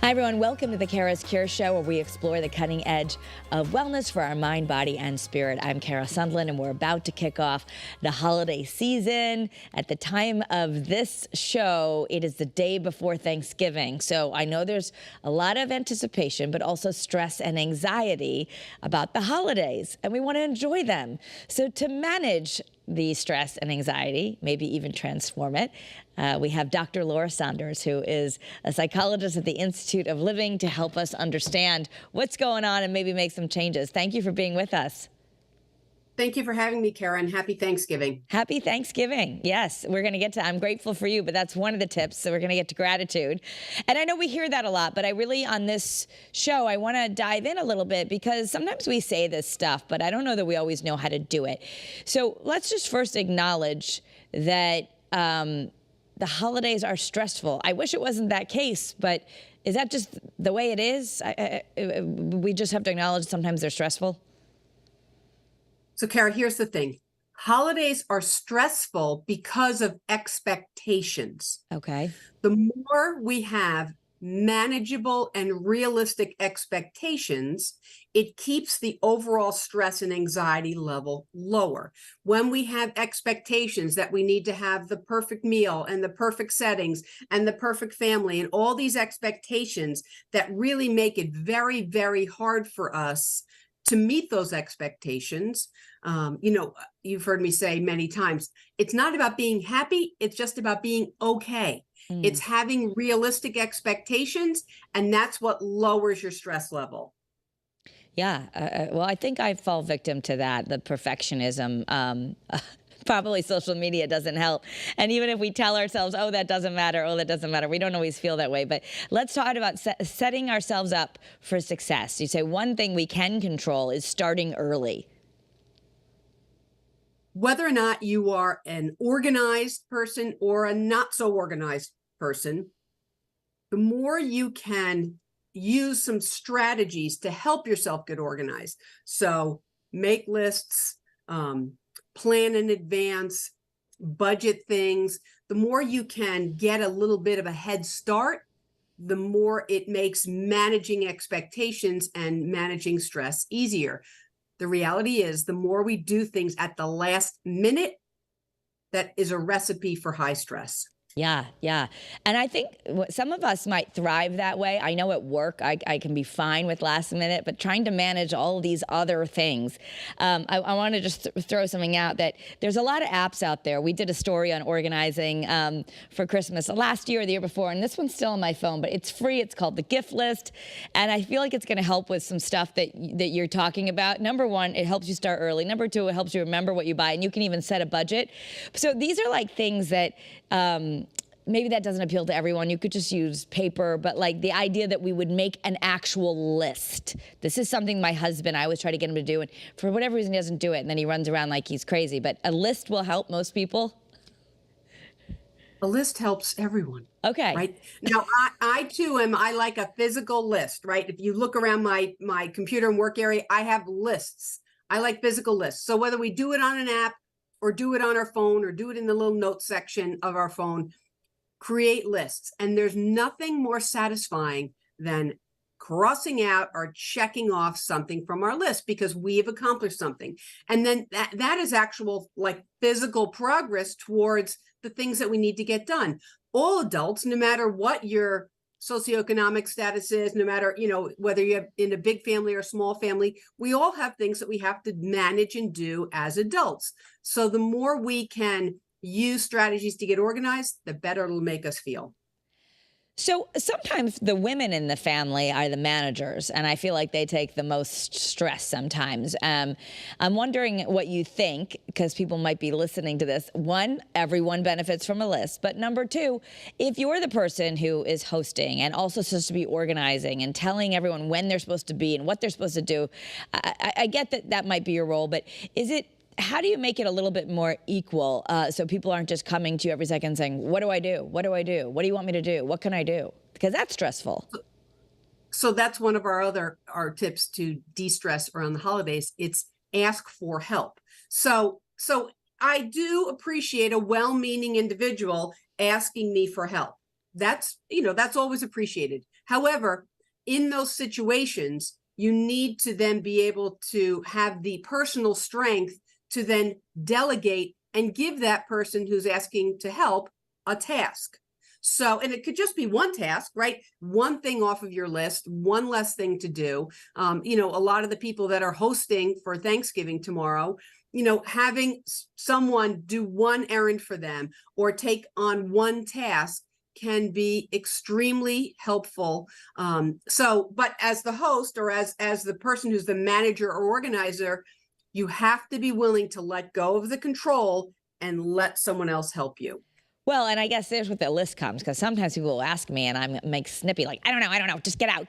Hi, everyone. Welcome to the CURES Show, where we explore the cutting edge of wellness for our mind, body, and spirit. I'm Kara Sundlin, and we're about to kick off the holiday season. At the time of this show, it is the day before Thanksgiving. So I know there's a lot of anticipation, but also stress and anxiety about the holidays, and we want to enjoy them. So to manage the stress and anxiety, maybe even transform it, we have Dr. Laura Saunders, who is a psychologist at the Institute of Living, to help us understand what's going on and maybe make some changes. Thank you for being with us. Thank you for having me, Kara, and happy Thanksgiving. Happy Thanksgiving. Yes, we're going to get to, I'm grateful for you, but that's one of the tips. So we're going to get to gratitude. And I know we hear that a lot, but I really, on this show, I want to dive in a little bit, because sometimes we say this stuff, but I don't know that we always know how to do it. So let's just first acknowledge that the holidays are stressful. I wish it wasn't that case, but is that just the way it is? We just have to acknowledge sometimes they're stressful. So, Kara, here's the thing. Holidays are stressful because of expectations. Okay. The more we have manageable and realistic expectations, it keeps the overall stress and anxiety level lower. When we have expectations that we need to have the perfect meal and the perfect settings and the perfect family and all these expectations that really make it very, very hard for us to meet those expectations. You've heard me say many times, it's not about being happy, it's just about being okay. It's having realistic expectations, and that's what lowers your stress level. Yeah, well, I think I fall victim to that, the perfectionism. Probably social media doesn't help. And even if we tell ourselves, oh, that doesn't matter, we don't always feel that way. But let's talk about setting ourselves up for success. You say one thing we can control is starting early. Whether or not you are an organized person or a not so organized person, the more you can use some strategies to help yourself get organized. So make lists, plan in advance, budget things. The more you can get a little bit of a head start, the more it makes managing expectations and managing stress easier. The reality is, the more we do things at the last minute, that is a recipe for high stress. Yeah, yeah. And I think some of us might thrive that way. I know at work I can be fine with last minute, but trying to manage all of these other things. I want to just throw something out, that there's a lot of apps out there. We did a story on organizing for Christmas last year or the year before, and this one's still on my phone, but it's free. It's called the Gift List. And I feel like it's going to help with some stuff that you're talking about. Number one, it helps you start early. Number two, it helps you remember what you buy, and you can even set a budget. So these are like things that maybe that doesn't appeal to everyone. You could just use paper, but like the idea that we would make an actual list. This is something my husband, I always try to get him to do, and for whatever reason he doesn't do it, and then he runs around like he's crazy. But a list will help most people. A list helps everyone. Okay. Right. Now, I too I like a physical list, right? If you look around my computer and work area, I have lists. I like physical lists. So whether we do it on an app or do it on our phone or do it in the little notes section of our phone, create lists. And there's nothing more satisfying than crossing out or checking off something from our list because we have accomplished something. And then that is actual like physical progress towards the things that we need to get done. All adults, no matter what your socioeconomic status is, no matter, whether you're in a big family or a small family, we all have things that we have to manage and do as adults. So the more we can use strategies to get organized, the better it'll make us feel. So sometimes the women in the family are the managers, and I feel like they take the most stress sometimes. I'm wondering what you think, because people might be listening to this. One, everyone benefits from a list. But number two, if you're the person who is hosting and also supposed to be organizing and telling everyone when they're supposed to be and what they're supposed to do, I get that that might be your role, but how do you make it a little bit more equal so people aren't just coming to you every second saying, what do I do? What do I do? What do you want me to do? What can I do? Because that's stressful. So that's one of our tips to de-stress around the holidays. It's ask for help. So I do appreciate a well-meaning individual asking me for help. that's, that's always appreciated. However, in those situations, you need to then be able to have the personal strength to then delegate and give that person who's asking to help a task. So, and it could just be one task, right? One thing off of your list, one less thing to do. A lot of the people that are hosting for Thanksgiving tomorrow, having someone do one errand for them or take on one task can be extremely helpful. But as the host or as the person who's the manager or organizer, you have to be willing to let go of the control and let someone else help you. Well, and I guess there's what the list comes, because sometimes people will ask me and I'm like snippy, like, I don't know, just get out,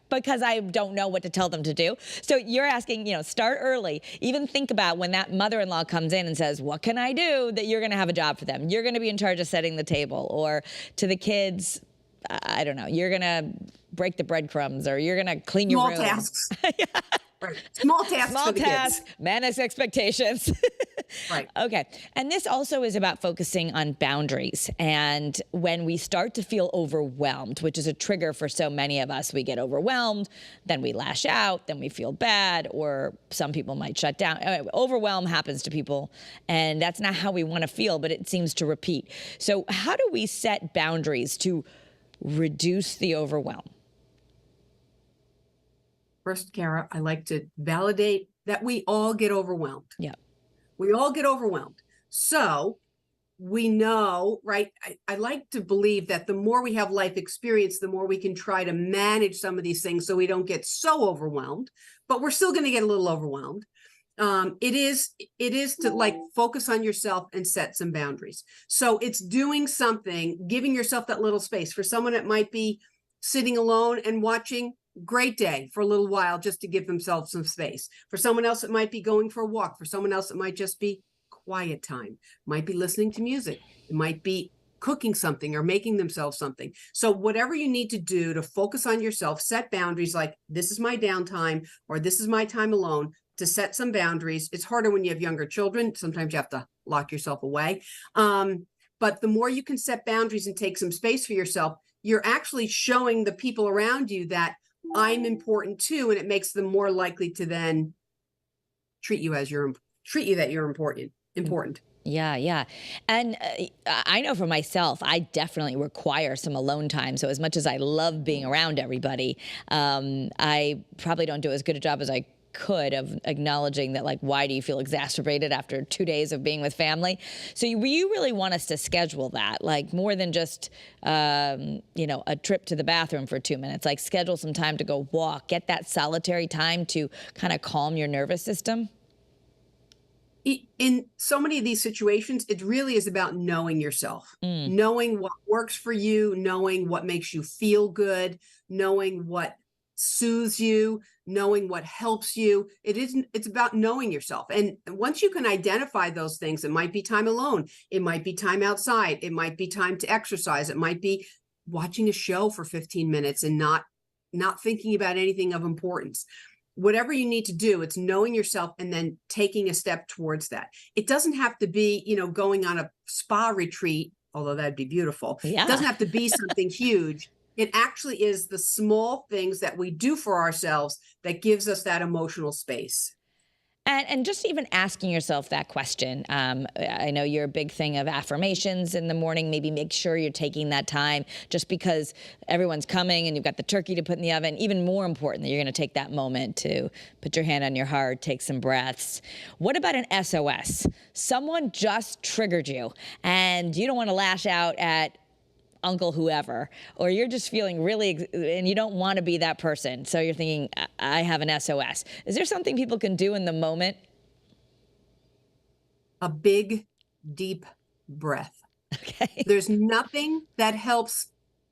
because I don't know what to tell them to do. So you're asking, start early. Even think about when that mother-in-law comes in and says, what can I do? That you're going to have a job for them. You're going to be in charge of setting the table. Or to the kids, I don't know, you're going to break the breadcrumbs, or you're going to clean your room. Small tasks. Right. Small tasks. Small tasks, manage expectations. Right. Okay. And this also is about focusing on boundaries. And when we start to feel overwhelmed, which is a trigger for so many of us, we get overwhelmed, then we lash out, then we feel bad, or some people might shut down. Overwhelm happens to people, and that's not how we want to feel, but it seems to repeat. So how do we set boundaries to reduce the overwhelm? First, Kara, I like to validate that we all get overwhelmed. Yeah. We all get overwhelmed. So we know, right? I like to believe that the more we have life experience, the more we can try to manage some of these things so we don't get so overwhelmed, but we're still going to get a little overwhelmed. It is to like focus on yourself and set some boundaries. So it's doing something, giving yourself that little space. For someone, it might be sitting alone and watching Great Day for a little while just to give themselves some space. For someone else, it might be going for a walk. For someone else, it might just be quiet time. It might be listening to music. It might be cooking something or making themselves something. So whatever you need to do to focus on yourself, set boundaries like this is my downtime or this is my time alone, to set some boundaries. It's harder when you have younger children. Sometimes you have to lock yourself away. But the more you can set boundaries and take some space for yourself, you're actually showing the people around you that I'm important too, and it makes them more likely to then treat you that you're important. Yeah. And I know for myself, I definitely require some alone time. So as much as I love being around everybody, I probably don't do as good a job as I could of acknowledging that, like, why do you feel exacerbated after 2 days of being with family? So you really want us to schedule that, like more than just, a trip to the bathroom for 2 minutes, like schedule some time to go walk, get that solitary time to kind of calm your nervous system. In so many of these situations, it really is about knowing yourself, knowing what works for you, knowing what makes you feel good, knowing what soothes you, knowing what helps you. It's about knowing yourself. And once you can identify those things, it might be time alone. It might be time outside. It might be time to exercise. It might be watching a show for 15 minutes and not thinking about anything of importance. Whatever you need to do, it's knowing yourself and then taking a step towards that. It doesn't have to be, going on a spa retreat, although that'd be beautiful. Yeah. It doesn't have to be something huge. It actually is the small things that we do for ourselves that gives us that emotional space. And just even asking yourself that question. I know you're a big thing of affirmations in the morning. Maybe make sure you're taking that time, just because everyone's coming and you've got the turkey to put in the oven. Even more important that you're going to take that moment to put your hand on your heart, take some breaths. What about an SOS? Someone just triggered you and you don't want to lash out at Uncle whoever, or you're just feeling really, and you don't want to be that person. So you're thinking, I have an SOS. Is there something people can do in the moment? A big, deep breath. Okay. There's nothing that helps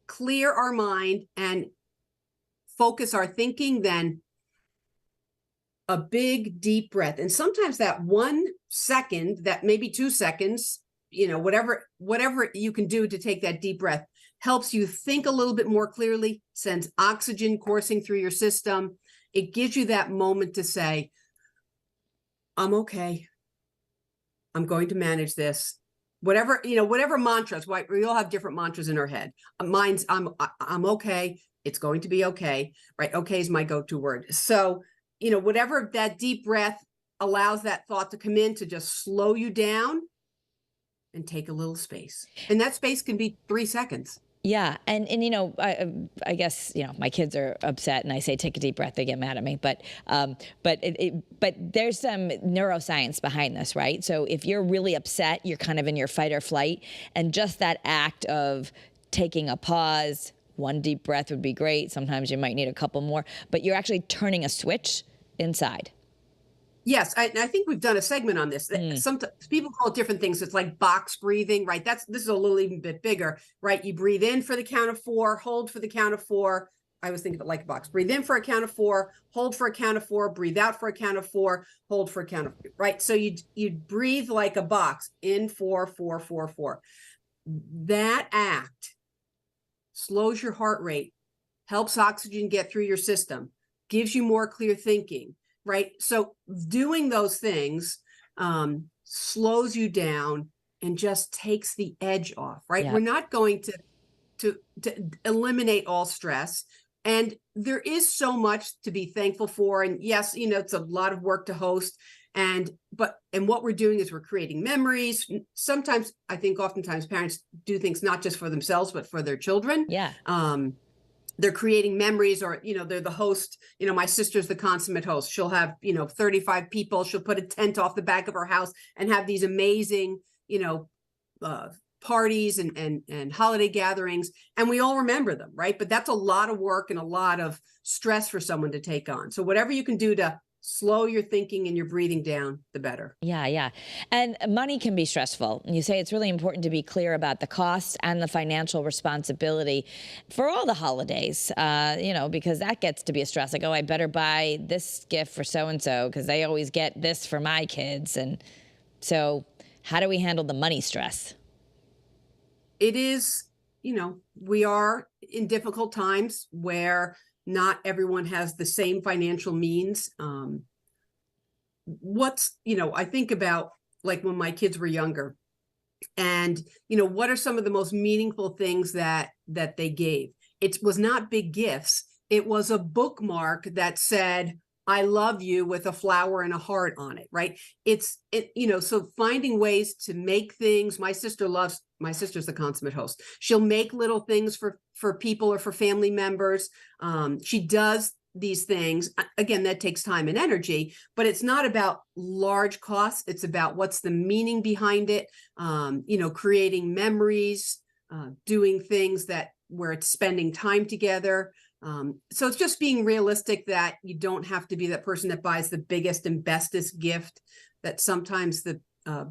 clear our mind and focus our thinking than a big, deep breath. And sometimes that 1 second, that maybe 2 seconds, whatever you can do to take that deep breath helps you think a little bit more clearly, sends oxygen coursing through your system. It gives you that moment to say, I'm okay. I'm going to manage this. whatever, whatever mantras, right? We all have different mantras in our head. Mine's, I'm okay. It's going to be okay, right? Okay is my go-to word. So, whatever that deep breath allows that thought to come in, to just slow you down and take a little space. And that space can be 3 seconds. Yeah, and I guess my kids are upset, and I say take a deep breath, they get mad at me. But there's some neuroscience behind this, right? So if you're really upset, you're kind of in your fight or flight, and just that act of taking a pause, one deep breath would be great. Sometimes you might need a couple more, but you're actually turning a switch inside. Yes, I think we've done a segment on this. Some people call it different things. It's like box breathing, right? This is a little even bit bigger, right? You breathe in for the count of 4, hold for the count of 4. I was thinking of it like a box. Breathe in for a count of 4, hold for a count of 4, breathe out for a count of 4, hold for a count of 3, right? So you breathe like a box, in 4, 4, 4, 4. That act slows your heart rate, helps oxygen get through your system, gives you more clear thinking. Right. So doing those things slows you down and just takes the edge off. Right. Yeah. We're not going to eliminate all stress. And there is so much to be thankful for. And yes, it's a lot of work to host. And what we're doing is we're creating memories. Sometimes oftentimes parents do things not just for themselves, but for their children. Yeah. They're creating memories, or, they're the host. My sister's the consummate host. She'll have, 35 people. She'll put a tent off the back of her house and have these amazing, parties and holiday gatherings. And we all remember them, right? But that's a lot of work and a lot of stress for someone to take on. So whatever you can do to slow your thinking and your breathing down, the better. Yeah, yeah. And money can be stressful. You say it's really important to be clear about the costs and the financial responsibility for all the holidays, because that gets to be a stress. Like, oh, I better buy this gift for so-and-so because they always get this for my kids. And so how do we handle the money stress? It is, we are in difficult times where not everyone has the same financial means. I think about, like, when my kids were younger, and, what are some of the most meaningful things that they gave? It was not big gifts. It was a bookmark that said, I love you, with a flower and a heart on it, right? So finding ways to make things. My sister's the consummate host. She'll make little things for people or for family members. She does these things. Again, that takes time and energy, but it's not about large costs. It's about what's the meaning behind it. Creating memories, doing things where it's spending time together. So it's just being realistic that you don't have to be that person that buys the biggest and bestest gift, that sometimes the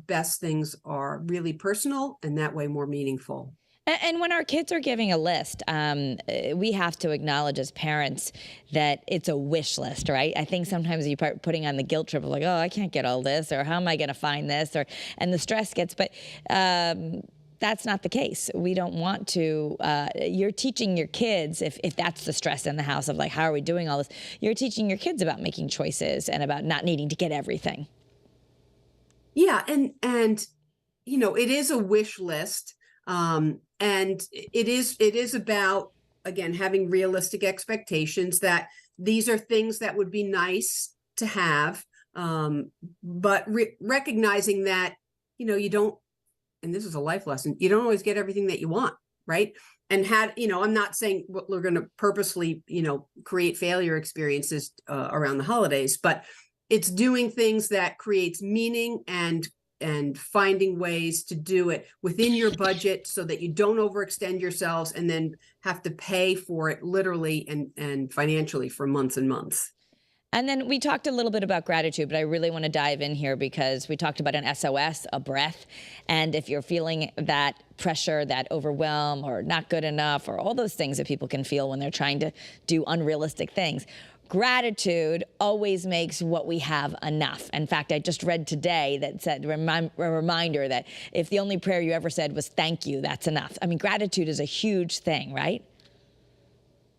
best things are really personal and that way more meaningful. And when our kids are giving a list, we have to acknowledge as parents that it's a wish list, right? I think sometimes you start putting on the guilt trip of like, oh, I can't get all this, or how am I going to find this, and the stress gets, but that's not the case. We don't want to, you're teaching your kids, if that's the stress in the house of like, how are we doing all this? You're teaching your kids about making choices and about not needing to get everything. Yeah. And it is a wish list. And it is about, again, having realistic expectations that these are things that would be nice to have. But recognizing that, you don't, and this is a life lesson, you don't always get everything that you want, right? And I'm not saying we're going to purposely, create failure experiences around the holidays, but it's doing things that creates meaning and finding ways to do it within your budget so that you don't overextend yourselves and then have to pay for it literally and financially for months and months. And then we talked a little bit about gratitude, but I really want to dive in here because we talked about an SOS, a breath. And if you're feeling that pressure, that overwhelm, or not good enough, or all those things that people can feel when they're trying to do unrealistic things, gratitude always makes what we have enough. In fact, I just read today that said, a reminder that if the only prayer you ever said was thank you, that's enough. I mean, gratitude is a huge thing, right?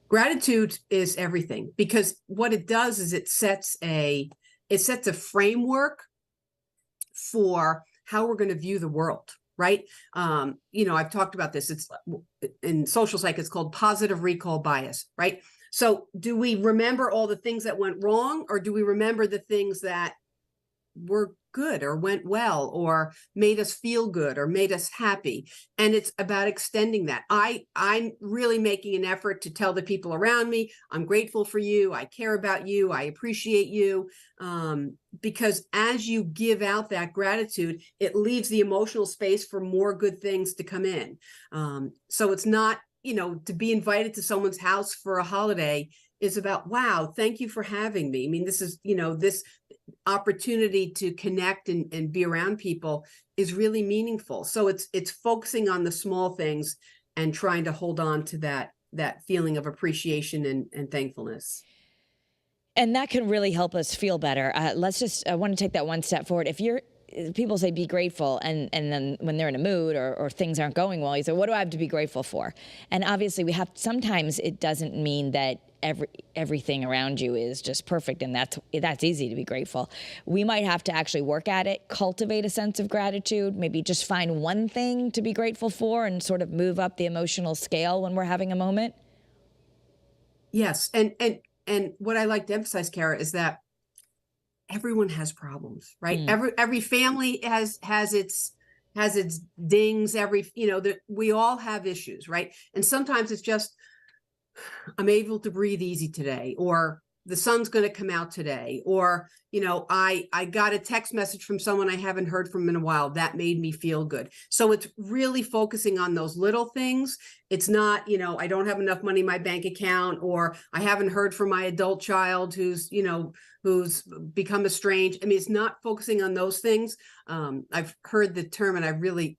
Gratitude is everything, because what it does is it sets a framework for how we're going to view the world, right? I've talked about this. It's in social psych, it's called positive recall bias, right? So do we remember all the things that went wrong, or do we remember the things that were good or went well or made us feel good or made us happy? And it's about extending that. I'm really making an effort to tell the people around me, I'm grateful for you, I care about you, I appreciate you, because as you give out that gratitude, it leaves the emotional space for more good things to come in. So it's not, to be invited to someone's house for a holiday is about, wow, thank you for having me. I mean, this is, this opportunity to connect and be around people is really meaningful. So it's focusing on the small things and trying to hold on to that feeling of appreciation and thankfulness. And that can really help us feel better. I want to take that one step forward. People say be grateful, and then when they're in a mood or things aren't going well, you say, what do I have to be grateful for? And obviously sometimes it doesn't mean that everything around you is just perfect, and that's easy to be grateful. We might have to actually work at it, cultivate a sense of gratitude, maybe just find one thing to be grateful for and sort of move up the emotional scale when we're having a moment. Yes. And what I like to emphasize, Kara, is that everyone has problems, right? Every family has its dings. We all have issues, right? And sometimes it's just, I'm able to breathe easy today, or the sun's going to come out today, or, I got a text message from someone I haven't heard from in a while. That made me feel good. So it's really focusing on those little things. It's not, I don't have enough money in my bank account, or I haven't heard from my adult child who's become estranged. I mean, it's not focusing on those things. I've heard the term, and I've really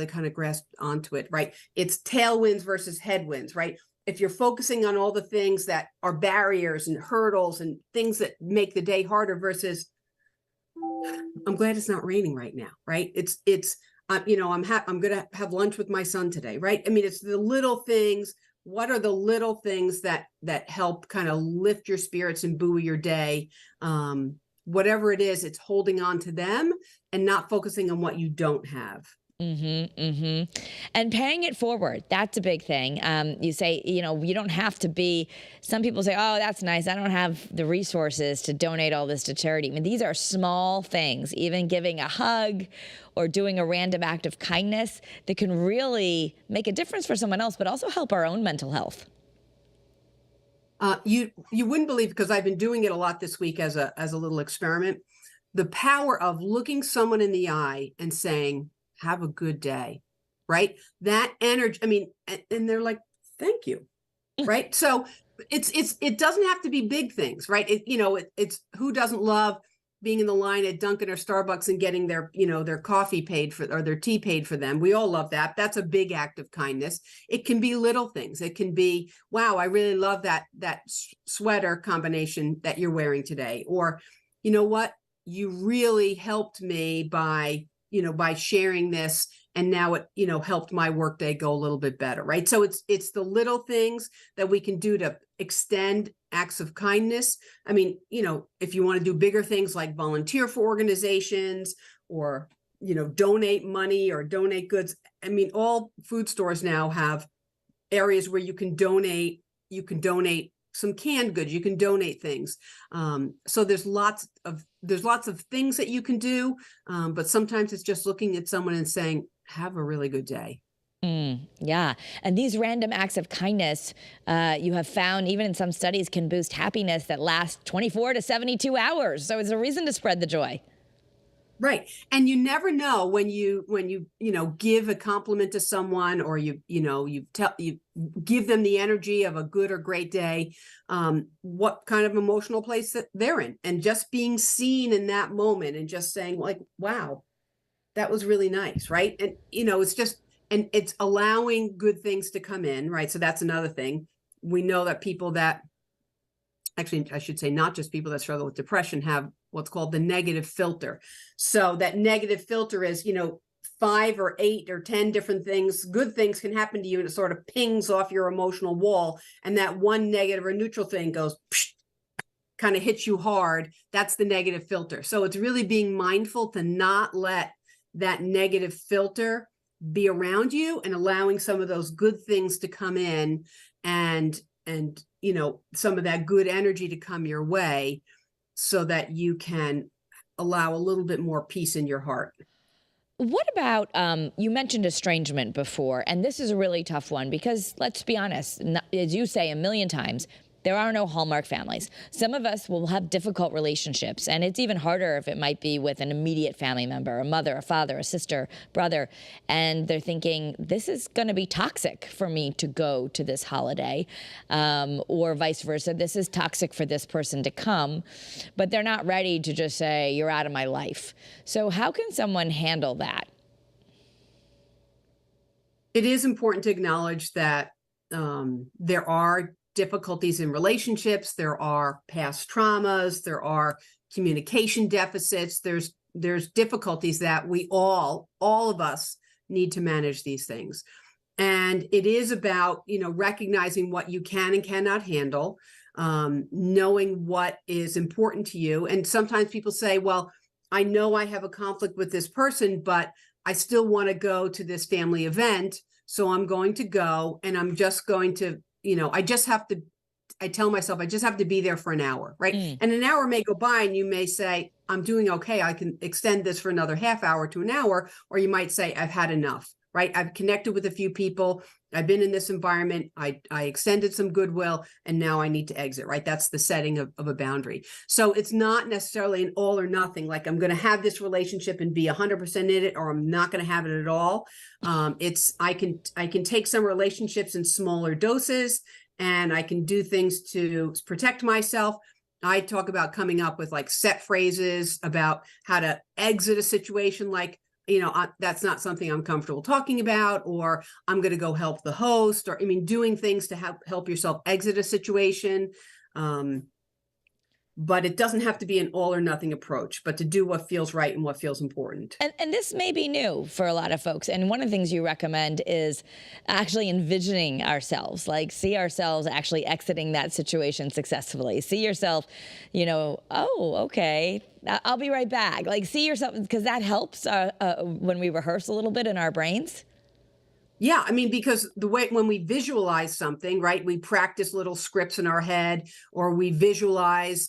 kind of grasped onto it, right? It's tailwinds versus headwinds, right? If you're focusing on all the things that are barriers and hurdles and things that make the day harder versus, I'm glad it's not raining right now, right? I'm going to have lunch with my son today, right? I mean, it's the little things. What are the little things that help kind of lift your spirits and buoy your day? Whatever it is, it's holding on to them and not focusing on what you don't have. And paying it forward. That's a big thing. You say, you don't have to be, some people say, oh, that's nice, I don't have the resources to donate all this to charity. I mean, these are small things, even giving a hug or doing a random act of kindness that can really make a difference for someone else, but also help our own mental health. You wouldn't believe, because I've been doing it a lot this week as a little experiment, the power of looking someone in the eye and saying, have a good day, right? That energy, I mean, and they're like, thank you, right? So it doesn't have to be big things, right? It's who doesn't love being in the line at Dunkin' or Starbucks and getting their coffee paid for, or their tea paid for them. We all love that. That's a big act of kindness. It can be little things. It can be, wow, I really love that sweater combination that you're wearing today. Or, you know what? You really helped me by sharing this, and now it, helped my workday go a little bit better, right? So it's the little things that we can do to extend acts of kindness. I mean, if you want to do bigger things like volunteer for organizations, or, donate money or donate goods. I mean, all food stores now have areas where you can donate some canned goods, you can donate things. So there's lots of things that you can do, but sometimes it's just looking at someone and saying, have a really good day. Yeah. And these random acts of kindness, you have found, even in some studies, can boost happiness that lasts 24 to 72 hours. So it's a reason to spread the joy. Right. And you never know when you give a compliment to someone, or you give them the energy of a good or great day, what kind of emotional place that they're in. And just being seen in that moment and just saying, like, wow, that was really nice. Right. And, it's just, and it's allowing good things to come in. Right. So that's another thing. We know that people that, actually, I should say, not just people that struggle with depression, have what's called the negative filter. So that negative filter is, 5 or 8 or 10 different things, good things can happen to you, and it sort of pings off your emotional wall. And that one negative or neutral thing goes, kind of hits you hard. That's the negative filter. So it's really being mindful to not let that negative filter be around you and allowing some of those good things to come in and some of that good energy to come your way so that you can allow a little bit more peace in your heart. What about, you mentioned estrangement before, and this is a really tough one because, let's be honest, as you say a million times, there are no Hallmark families. Some of us will have difficult relationships, and it's even harder if it might be with an immediate family member, a mother, a father, a sister, brother, and they're thinking, this is going to be toxic for me to go to this holiday, or vice versa. This is toxic for this person to come, but they're not ready to just say, you're out of my life. So how can someone handle that? It is important to acknowledge that there are difficulties in relationships, there are past traumas, there are communication deficits, there's difficulties that we all of us need to manage these things. And it is about, recognizing what you can and cannot handle, knowing what is important to you. And sometimes people say, well, I know I have a conflict with this person, but I still want to go to this family event. So I'm going to go, and I'm just going to, I tell myself, I just have to be there for an hour, right? And an hour may go by and you may say, I'm doing okay. I can extend this for another half hour to an hour. Or you might say, I've had enough, right? I've connected with a few people. I've been in this environment. I extended some goodwill and now I need to exit, right? That's the setting of a boundary. So it's not necessarily an all or nothing, like I'm going to have this relationship and be 100% in it, or I'm not going to have it at all. I can take some relationships in smaller doses, and I can do things to protect myself. I talk about coming up with like set phrases about how to exit a situation, like, that's not something I'm comfortable talking about, or I'm going to go help the host, or doing things to help yourself exit a situation. But it doesn't have to be an all or nothing approach, but to do what feels right and what feels important. And this may be new for a lot of folks. And one of the things you recommend is actually envisioning ourselves, like see ourselves actually exiting that situation successfully. See yourself, oh, okay, I'll be right back. Like see yourself, because that helps when we rehearse a little bit in our brains. Yeah, because the way when we visualize something, right, we practice little scripts in our head, or we visualize,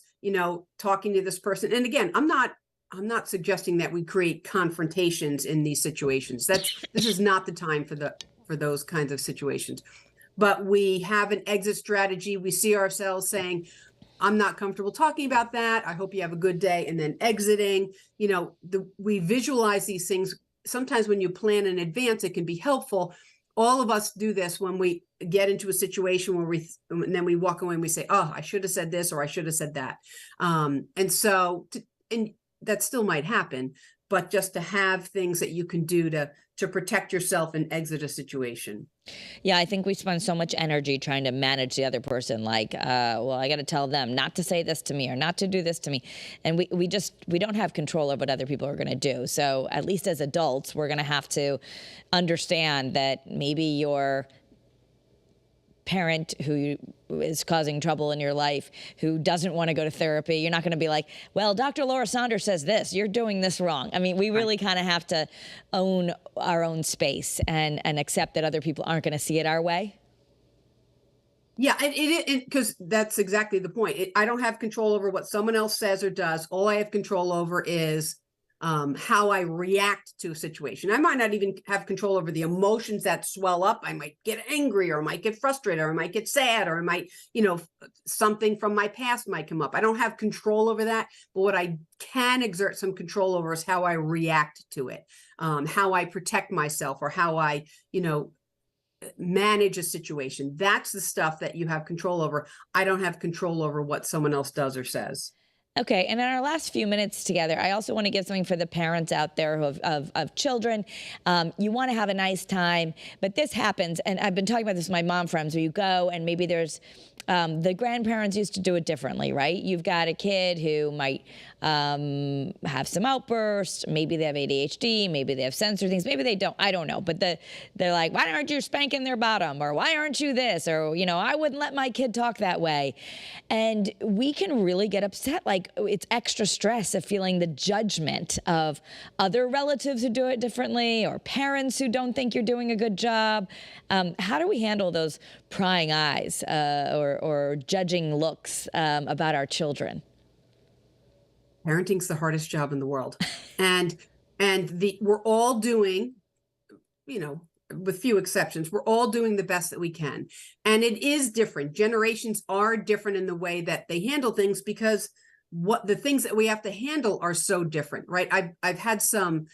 talking to this person. And again, I'm not suggesting that we create confrontations in these situations. This is not the time for those kinds of situations. But we have an exit strategy. We see ourselves saying, I'm not comfortable talking about that. I hope you have a good day. And then exiting, we visualize these things. Sometimes when you plan in advance, it can be helpful. All of us do this when we get into a situation and then we walk away and we say, oh, I should have said this, or I should have said that. And that still might happen, but just to have things that you can do to protect yourself and exit a situation. Yeah, I think we spend so much energy trying to manage the other person. Like, well, I got to tell them not to say this to me or not to do this to me. And we don't have control of what other people are going to do. So at least as adults, we're going to have to understand that maybe your parent who is causing trouble in your life, who doesn't want to go to therapy, you're not going to be like, well, Dr. Laura Saunders says this, you're doing this wrong. We really kind of have to own our own space and accept that other people aren't going to see it our way. Yeah, because that's exactly the point. I don't have control over what someone else says or does. All I have control over is how I react to a situation. I might not even have control over the emotions that swell up. I might get angry, or I might get frustrated, or I might get sad, or I might, something from my past might come up. I don't have control over that. But what I can exert some control over is how I react to it, how I protect myself, or how I, manage a situation. That's the stuff that you have control over. I don't have control over what someone else does or says. Okay, and in our last few minutes together, I also want to give something for the parents out there of children. You want to have a nice time, but this happens, and I've been talking about this with my mom friends, where you go and maybe there's, the grandparents used to do it differently, right? You've got a kid who might have some outbursts, maybe they have ADHD, maybe they have sensory things, maybe they don't, I don't know, but they're like, why aren't you spanking their bottom, or why aren't you this, or, I wouldn't let my kid talk that way. And we can really get upset, like, like it's extra stress of feeling the judgment of other relatives who do it differently or parents who don't think you're doing a good job. How do we handle those prying eyes or judging looks about our children? Parenting's the hardest job in the world. And we're all doing, with few exceptions, we're all doing the best that we can. And it is different. Generations are different in the way that they handle things because what the things that we have to handle are so different, right? I've had some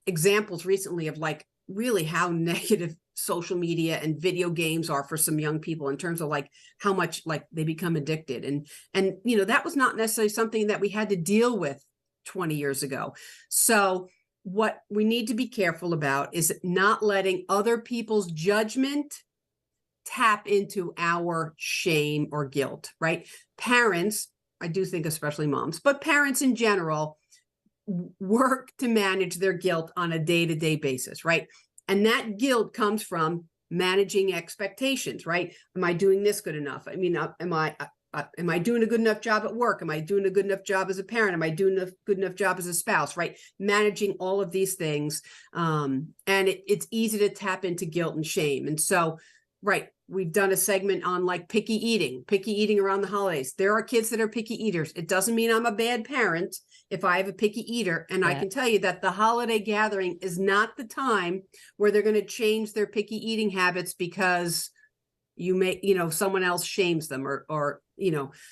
examples recently of like really how negative social media and video games are for some young people in terms of like how much like they become addicted. And that was not necessarily something that we had to deal with 20 years ago. So what we need to be careful about is not letting other people's judgment tap into our shame or guilt, right? Parents, I do think especially moms, but parents in general work to manage their guilt on a day-to-day basis, right? And that guilt comes from managing expectations, right? Am I doing this good enough? I mean, am I doing a good enough job at work? Am I doing a good enough job as a parent? Am I doing a good enough job as a spouse, right? Managing all of these things. And it's easy to tap into guilt and shame. And so, right, we've done a segment on like picky eating around the holidays. There are kids that are picky eaters. It doesn't mean I'm a bad parent if I have a picky eater. And I can tell you that the holiday gathering is not the time where they're going to change their picky eating habits because someone else shames them or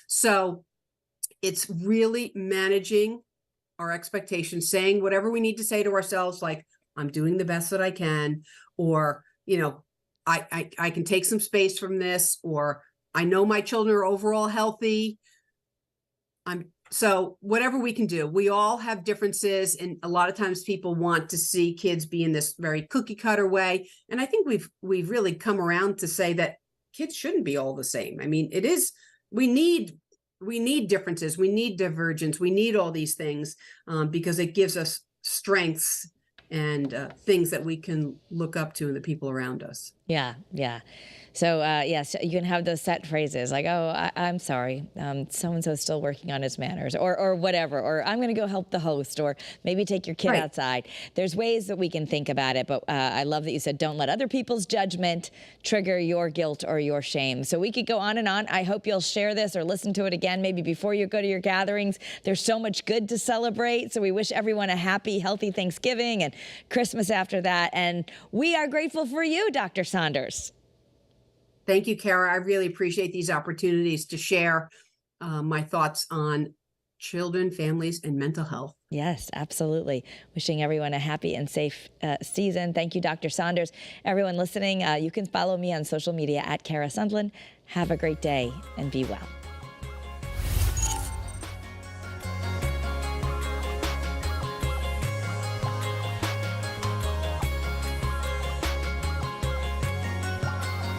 so it's really managing our expectations, saying whatever we need to say to ourselves, like, I'm doing the best that I can, or, I can take some space from this, or I know my children are overall healthy. So whatever we can do, we all have differences. And a lot of times people want to see kids be in this very cookie cutter way. And I think we've really come around to say that kids shouldn't be all the same. I mean, it is, we need differences. We need divergence. We need all these things because it gives us strengths and things that we can look up to in the people around us. Yeah. So, yes, you can have those set phrases like, oh, I'm sorry, so-and-so is still working on his manners or whatever, or I'm going to go help the host, or maybe take your kid outside. There's ways that we can think about it, but I love that you said don't let other people's judgment trigger your guilt or your shame. So we could go on and on. I hope you'll share this or listen to it again, maybe before you go to your gatherings. There's so much good to celebrate. So we wish everyone a happy, healthy Thanksgiving and Christmas after that. And we are grateful for you, Dr. Saunders. Thank you, Kara. I really appreciate these opportunities to share my thoughts on children, families, and mental health. Yes, absolutely. Wishing everyone a happy and safe season. Thank you, Dr. Saunders. Everyone listening, you can follow me on social media at Kara Sundlin. Have a great day and be well.